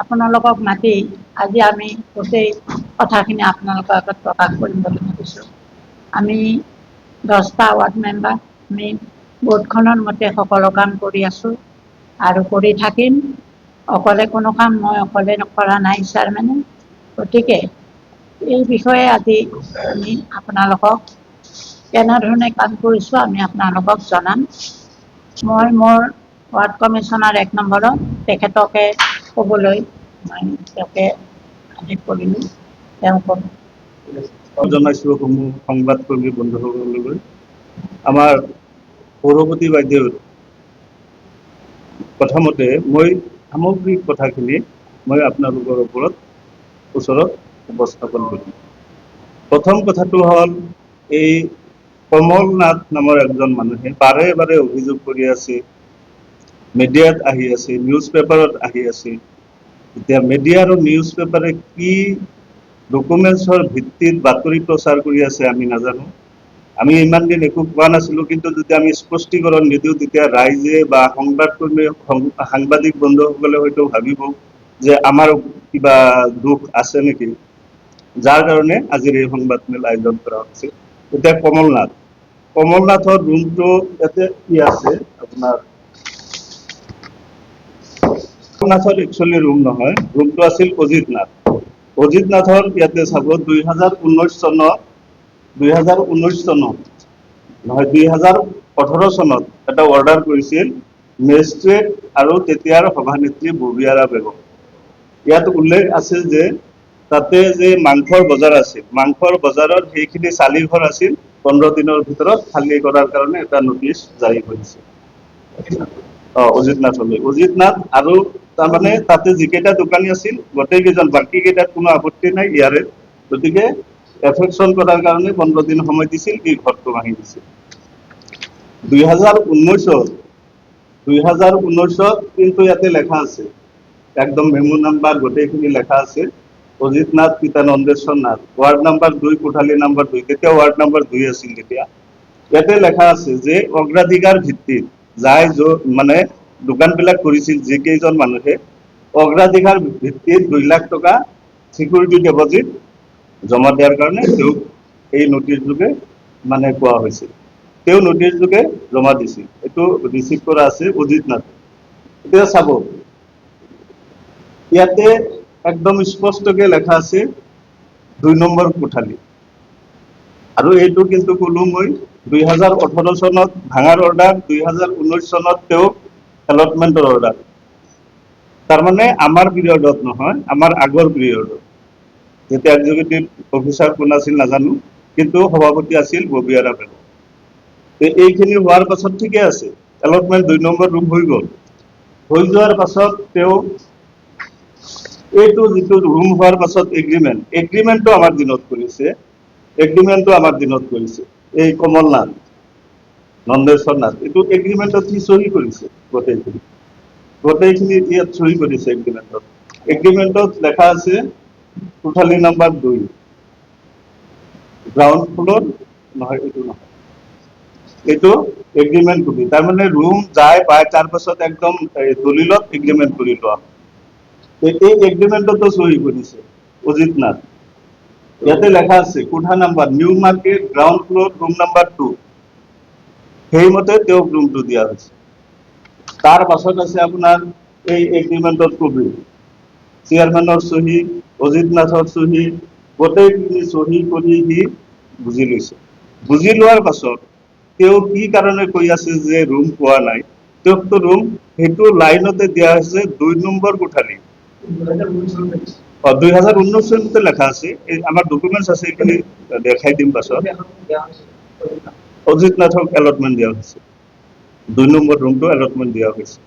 আপোনালোকক মাতি আজি আমি গোটেই কথাখিনি আপোনালোকৰ আগত প্ৰকাশ কৰিম বুলি ভাবিছোঁ। আমি 10টা ৱাৰ্ড মেম্বাৰ, আমি বোৰ্ডখনৰ মতে সকলো কাম কৰি আছোঁ আৰু কৰি থাকিম। অকলে কোনো কাম মই অকলে কৰা নাই চেয়াৰমেনে। গতিকে এই বিষয়ে আজি আমি আপোনালোকক কেনেধৰণে কাম কৰিছোঁ আমি আপোনালোকক জনাম। মই মোৰ ৱাৰ্ড কমিশ্যনাৰ 1 নম্বৰত তেখেতকে ক'বলৈ মই তেওঁকে আদেশ কৰিলোঁ। তেওঁ ক'ব। জনাইছোঁ সংবাদকৰ্মী বন্ধুসকললৈ। আমাৰ সৌৰপতি বাইদেউৰ কথামতে মই সামগ্ৰিক কথাখিনি মই আপোনালোকৰ ওচৰত উপস্থাপন কৰিম। প্ৰথম কথাটো হ'ল এই কমল নাথ নামৰ এজন মানুহে বাৰে বাৰে অভিযোগ কৰি আছে, মিডিয়াত আহি আছে, নিউজ পেপাৰত আহি আছে। এতিয়া মিডিয়া আৰু নিউজ পেপাৰে কি ডকুমেণ্টছৰ ভিত্তিত বাতৰি প্ৰচাৰ কৰি আছে আমি নাজানো। আমি ইমান দিন একো কোৱা নাছিলোঁ, কিন্তু যেতিয়া আমি স্পষ্টীকৰণ নিদিওঁ তেতিয়া ৰাইজে বা সাংবাদিক বন্ধুসকলে হয়তো ভাবিব যে আমাৰ কিবা দুখ আছে নেকি, যাৰ কাৰণে আজিৰ এই সংবাদমেল আয়োজন কৰা হৈছে। এতিয়া কমলনাথৰ ৰুমটো ইয়াতে কি আছে আপোনাৰ, কমলনাথৰ একচুৱেলি ৰুম নহয়, ৰুমটো আছিল অজিত নাথ। অজিত নাথৰ ইয়াতে চাব 2019 চনত এটা অৰ্ডাৰ কৰিছিল মেজিষ্ট্ৰেট আৰু তেতিয়াৰ সভানেত্ৰী ববিয়াৰা বেগম। ইয়াত উল্লেখ আছে যে তাতে যে মাংসৰ বজাৰ আছিল, মাংসৰ বজাৰত সেইখিনি চালিঘৰ আছিল, 15 দিনৰ ভিতৰত খালী কৰাৰ কাৰণে এটা নটিচ জাৰি কৰিছে। অজিত নাথ আৰু তাৰমানে তাতে যিকেইটা দোকানী আছিল গোটেই কেইজন, বাকী কেইটাত কোনো আপত্তি নাই ইয়াৰে, গতিকে এফেকশ্যন কৰাৰ কাৰণে 15 দিন সময় দিছিল, এই ঘৰটো ভাঙি দিছিল। 2019 কিন্তু ইয়াতে লেখা আছে, একদম মেমু নাম্বাৰ গোটেইখিনি লেখা আছে, অজিত নাথ পিতা নন্দেশ্বৰ নাথ, ৱাৰ্ড নাম্বাৰ 2, কোঠালী নাম্বাৰ 2, তেতিয়া ৱাৰ্ড নাম্বাৰ 2 আছিল তেতিয়া। ইয়াতে লেখা আছে যে অগ্ৰাধিকাৰ ভিত্তিত যাই মানে দোকানবিলাক কৰিছিল যিকেইজন মানুহে, অগ্ৰাধিকাৰ ভিত্তিত 2 লাখ টকা চিকিউৰিটি ডিপজিট জমা দিয়াৰ কাৰণে তেওঁক এই নটিচ যোগে মানে কোৱা হৈছিল। তেওঁ নটিচ যোগে জমা দিছিল, এইটো ৰিচিভ কৰা আছে অজিত নাথ। এতিয়া চাব ইয়াতে একদম স্পষ্টকে লেখা আছে 2 নম্বৰ কোঠালী, আৰু এইটো কিন্তু ক'লো মই 2018 চনত ভাঙাৰ অৰ্ডাৰ, 2019 চনত তেওঁক এলটমেণ্টৰ অৰ্ডাৰ। তাৰমানে আমাৰ পিৰিয়ডত নহয়, আমাৰ আগৰ পিৰিয়ডত, যেতিয়া এক্সিকিউটিভ অফিচাৰ কোন আছিল নাজানো, কিন্তু সভাপতি আছিল ববিয়াৰা বেগম। এইখিনি হোৱাৰ পাছত ঠিকে আছে, এলটমেণ্ট 2 নম্বৰ ৰুম হৈ গ'ল। হৈ যোৱাৰ পাছত তেওঁ এইটো যিটো ৰুম হোৱাৰ পাছত এগ্ৰিমেণ্টটো আমাৰ দিনত কৰিছে, এই কমল নাথ, নন্দেশ্বৰ নাথ, এইটো এগ্ৰিমেণ্টত সি চহী কৰিছে, গোটেইখিনি ইয়াত চহী কৰিছে এগ্ৰিমেণ্টত। এগ্ৰিমেণ্টত লেখা আছে কোঠালী নাম্বাৰ 2, গ্ৰাউণ্ড ফ্ল'ৰ নহয়, এইটো নহয়, এইটো এগ্ৰিমেণ্ট কপি। তাৰমানে ৰুম যাই পাই তাৰ পাছত একদম দলিলত এগ্ৰিমেণ্ট কৰি লোৱা। এই এগ্ৰিমেণ্টতো চহী কৰিছে অজিত নাথ। ইয়াতে লেখা আছে কোঠা number new market, ground floor, room number 2, সেইমতে তেওঁক ৰুমটো দিয়া হৈছে। তাৰ পাছত আছে আপোনাৰ এই এগ্ৰিমেণ্টৰ কপি, চেয়াৰমেনৰ চহী, অজিত নাথৰ চহী, গোটেইখিনি চহী কৰি সি বুজি লৈছে। বুজি লোৱাৰ পাছত তেওঁ কি কাৰণে কৈ আছে যে ৰুম পোৱা নাই, তেওঁকতো ৰুম সেইটো লাইনতে দিয়া হৈছে 2 নম্বৰ কোঠালী। 2019 চনতে লেখা আছে, আমাৰ ডকুমেণ্টছ আছে, এইখিনি দেখাই দিম পাছত। অজিত নাথক এলটমেণ্ট দিয়া হৈছে, 2 নম্বৰ ৰুমটো এলটমেণ্ট দিয়া হৈছে।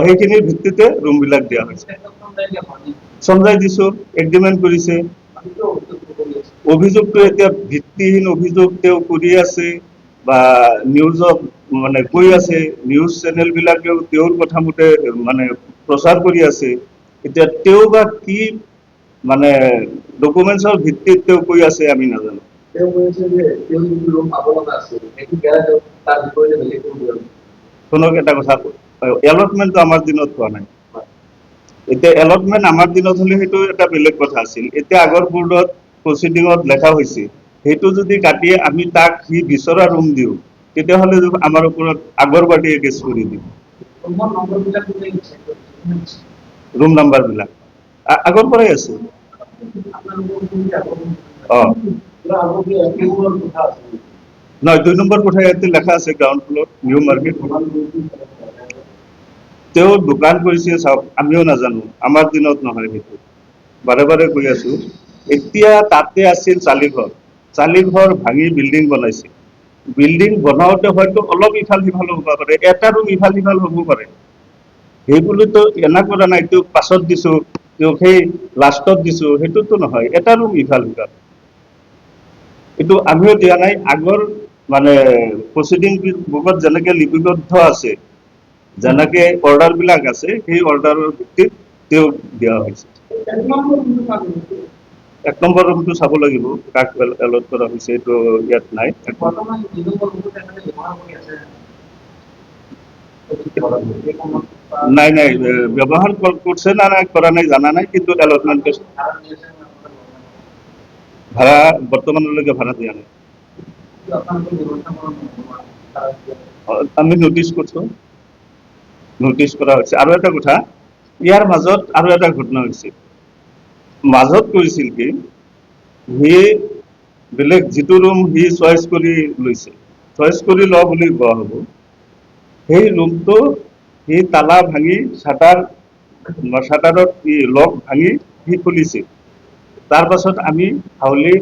সেইখিনিৰ ভিত্তিতে ৰুমবিলাক দিয়া হৈছে। চমজাই দিছো, এগ্ৰিমেণ্ট কৰিছে। অভিযোগটো এতিয়া ভিত্তিহীন অভিযোগ তেওঁ কৰি আছে বা নিউজত মানে কৈ আছে, নিউজ চেনেল বিলাকেও তেওঁৰ কথা মতে মানে প্ৰচাৰ কৰি আছে। এতিয়া তেওঁ বা কি মানে ডকুমেণ্টছৰ ভিত্তিত তেওঁ কৈ আছে আমি নাজানো। শুনক এটা কথা, এলটমেণ্টটো আমাৰ দিনত হোৱা নাই। এতিয়া এলটমেণ্ট আমাৰ দিনত হ'লে সেইটো এটা বেলেগ কথা আছিল। এতিয়া আগৰ বোৰ্ডত প্ৰচিডিঙত লেখা হৈছে, সেইটো যদি কাটি আমি তাক সি বিচৰা ৰুম দিওঁ, তেতিয়াহ'লে আমাৰ ওপৰত আগৰ পাৰ্টিয়ে কেছ কৰি দিব। ৰুম নাম্বাৰ বিলাক আগৰ পৰাই আছে। নহয়, 2 নম্বৰ কোঠা ইয়াতে লেখা আছে, গ্ৰাউণ্ড ফ্ল'ৰ, নিউ মাৰ্কেট। তেওঁ দোকান কৰিছে, চাওক, আমিও নাজানো, আমাৰ দিনত নহয় সেইটো, বাৰে বাৰে কৈ আছো। এতিয়া তাতে আছিল চালিঘৰ ভাঙি বিল্ডিং বনাইছে। বিল্ডিং বনাওতে হয়তো অলপ ইফাল সিফাল হ'ব পাৰে, এটা ৰুম ইফাল সিফাল হ'ব পাৰে, সেইবুলিতো এনা কৰা নাই তেওঁক পাছত দিছো, তেওঁক সেই লাষ্টত দিছো, সেইটোতো নহয়, এটা ৰুম ইফাল সিফাল। এইটো আমিও দিয়া নাই। আগৰ মানে প্ৰচিডিং বুকত যেনেকে লিপিবদ্ধ আছে, যেনেকে অৰ্ডাৰ বিলাক আছে, সেই অৰ্ডাৰৰ ভিত্তিত তেওঁক দিয়া হৈছে। 1 নম্বৰ ৰুমটো চাব লাগিব, কাক এলট কৰা হৈছে, এইটো ইয়াত নাই। নাই নাই, ব্যৱহাৰ করছে না নাই করা নাই জানা নাই, কিন্তু এলটমেন্ট ভাড়া বর্তমানলৈকে ভাড়া দিয়া নাই। আমি নোটিশ করছো, নোটিশ করা হয়েছে। আৰু এটা কথা, ইয়াৰ মাজত আৰু এটা ঘটনা হৈছে। মাজত কৰিছিল কি, সি বেলেগ যিটো ৰুম সি চইচ কৰি লৈছে, চইচ কৰি লোৱা বুলি কোৱা হ'ব, সেই ৰুমটো সি তালা ভাঙি শাটাৰত লক ভাঙি সি খুলিছে। তাৰ পাছত আমি হাউলি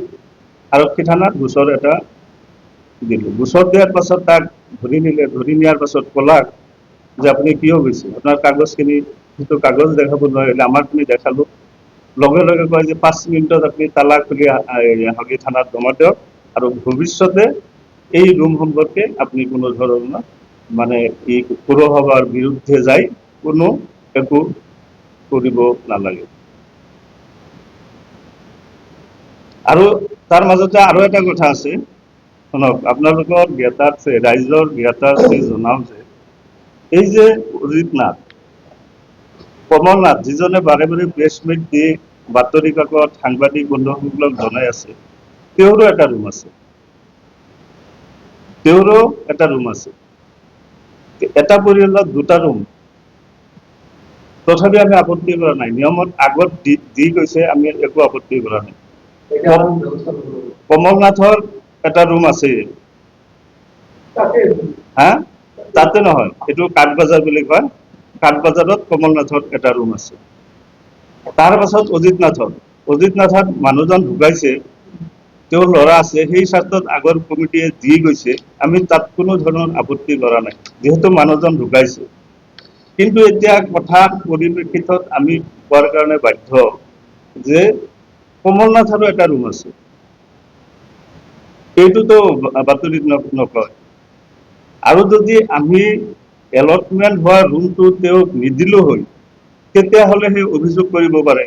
আৰক্ষী থানাত গোচৰ এটা দিলো। গোচৰ দিয়াৰ পাছত তাক ধৰি নিলে, ধৰি নিয়াৰ পাছত ক'লাক যে আপুনি কিয় গৈছে, আপোনাৰ কাগজখিনি, সেইটো কাগজ দেখাব নোৱাৰিলে, আমাৰ খিনি দেখালো। লগে লগে কয় যে 5 মিনিটত আপুনি তালা খুলি হাউলি থানাত জমা দিয়ক, আৰু ভৱিষ্যতে এই ৰুম সম্পৰ্কে আপুনি কোনো ধৰণৰ মানে এই পৌৰসভাৰ বিৰুদ্ধে যাই কোনো একো কৰিব নালাগে। আৰু তাৰ মাজতে আৰু এটা কথা আছে, শুনক, আপোনালোকৰ জ্ঞাতাত ৰাইজৰ জ্ঞাতাত জনাও যে এই যে অজিত নাথ, কমল নাথ, যিজনে বাৰে বাৰে প্ৰেছ মিট দি বাতৰি কাকত সাংবাদিক বন্ধুসকলক জনাই আছে, তেওঁৰো এটা ৰুম আছে, তেওঁৰো এটা ৰুম আছে। এটা পৰিয়ালত 2টা ৰুম, তথাপি আমি আপত্তি কৰা নাই। নিয়মত আগত দি গৈছে, আমি একো আপত্তি কৰা নাই। কমল নাথৰ এটা ৰুম আছে, হা, তাতে নহয়, এইটো কাঠবাজাৰ বুলি কয়, কাঠবাজাৰত কমল নাথৰ এটা ৰুম আছে। তাৰ পাছত অজিত নাথৰ মানুহজন ঢুকাইছে, তেওঁৰ ল'ৰা আছে, সেই স্বাৰ্থত আগৰ কমিটিয়ে দি গৈছে, আমি তাত কোনো ধৰণৰ আপত্তি কৰা নাই, যিহেতু মানুহজন ঢুকাইছে। কিন্তু এতিয়া কথাৰ পৰিপ্ৰেক্ষিতত আমি কোৱাৰ কাৰণে বাধ্য যে কমল নাথৰো এটা ৰুম আছে, এইটোতো বাতৰিত নকয়। আৰু যদি আমি এলটমেণ্ট হোৱা ৰুমটো তেওঁক নিদিলো হয়, তেতিয়াহ'লে সেই অভিযোগ কৰিব পাৰে,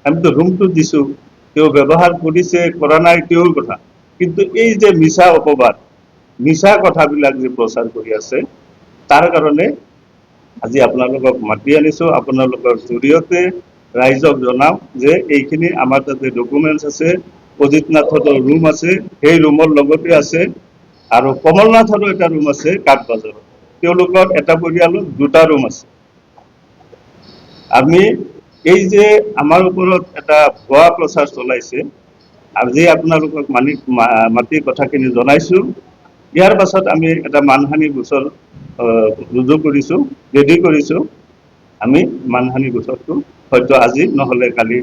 আমিতো ৰুমটো দিছো, তেওঁ ব্যৱহাৰ কৰিছে কৰা নাই তেওঁৰ কথা। কিন্তু এই যে মিছা অপবাদ, মিছা কথাবিলাক যে প্ৰচাৰ কৰি আছে, তাৰ কাৰণে আজি আপোনালোকক মাতি আনিছো, আপোনালোকৰ জৰিয়তে ৰাইজক জনাম যে এইখিনি আমাৰ তাতে ডকুমেণ্টছ আছে, অজিত নাথৰ ৰুম আছে, সেই ৰুমৰ লগতে আছে, আৰু কমল নাথৰো এটা ৰুম আছে কাঠবাজাৰত, তেওঁলোকৰ এটা পৰিয়ালত 2টা ৰুম আছে। আমি এই যে আমাৰ ওপৰত এটা ভুৱা প্ৰচাৰ চলাইছে, আজি আপোনালোকক মাতি কথাখিনি জনাইছো। ইয়াৰ পাছত আমি এটা মানহানি গোচৰ ৰুজু কৰিছো, ৰেডি কৰিছো। আমি মানহানি গোচৰটো হয়তো আজি নহ'লে কালি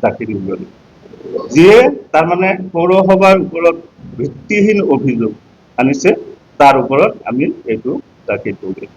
দাখিল কৰিম, যিয়ে তাৰমানে পৌৰসভাৰ ওপৰত ভিত্তিহীন অভিযোগ আনিছে, তাৰ ওপৰত আমি এইটো দাখিল কৰিম।